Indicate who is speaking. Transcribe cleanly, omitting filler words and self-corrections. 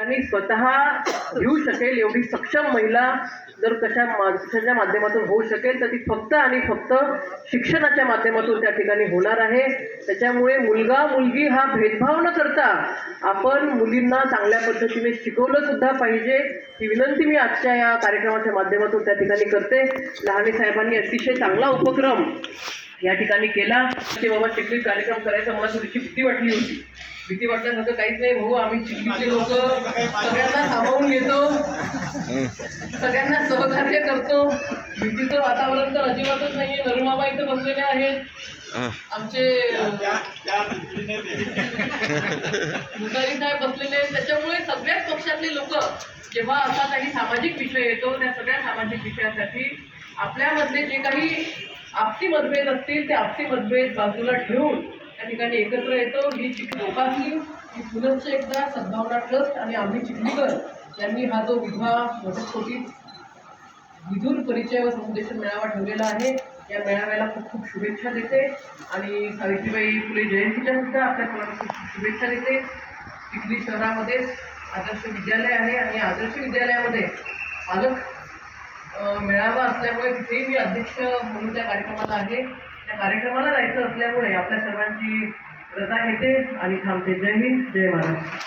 Speaker 1: आणि स्वतः घेऊ शकेल एवढी सक्षम महिला जर कशाच्या माध्यमातून होऊ शकेल तर ती फक्त आणि फक्त शिक्षणाच्या माध्यमातून त्या ठिकाणी होणार आहे. त्याच्यामुळे मुलगा मुलगी हा भेदभाव न करता आपण मुलींना चांगल्या पद्धतीने शिकवलं सुद्धा पाहिजे. ही विनंती मी आजच्या या कार्यक्रमाच्या माध्यमातून त्या ठिकाणी करते. लहाने साहेबांनी अतिशय चांगला उपक्रम या ठिकाणी केला. ते बाबा चिखलीत कार्यक्रम करायचा मला थोडीशी भीती वाटली होती. भीती वाटण्यासारखं काहीच नाही भाऊ. आम्ही चिखलीचे लोक सगळ्यांना सामावून घेतो, सगळ्यांना सहकार्य करतो. भीतीचं वातावरण तर अजिबातच नाहीये. नरुमाबा इथं बसलेले आहेत, आमचे मुतारी साहेब बसलेले आहेत. त्याच्यामुळे सगळ्याच पक्षातले लोक जेव्हा असा काही सामाजिक विषय येतो त्या सगळ्या सामाजिक विषयासाठी आपल्यामधले जे काही आपसी मतभेद असतील ते आपसी मतभेद बाजूला ठेवून त्या ठिकाणी एकत्र येतो. ही लोकांनी ही पुनश्च एकदा सद्भावना ट्रस्ट आणि आम्ही चिखलीकर यांनी हा जो विधवा वटस्फोटी विधूर परिचय व समुपदेशन मेळावा ठेवलेला आहे. या मेळाव्याला खूप खूप शुभेच्छा देते आणि सावित्रीबाई फुले जयंतीच्या सुद्धा आपल्या सर्वांना खूप खूप शुभेच्छा देते. चिखली शहरामध्ये आदर्श विद्यालय आहे आणि आदर्श विद्यालयामध्ये पालक मेळावा असल्यामुळे तिथेही मी अध्यक्ष म्हणून त्या कार्यक्रमाला आहे. त्या कार्यक्रमाला जायचं असल्यामुळे आपल्या सर्वांची रजा घेते आणि थांबते. जय हिंद, जय महाराष्ट्र.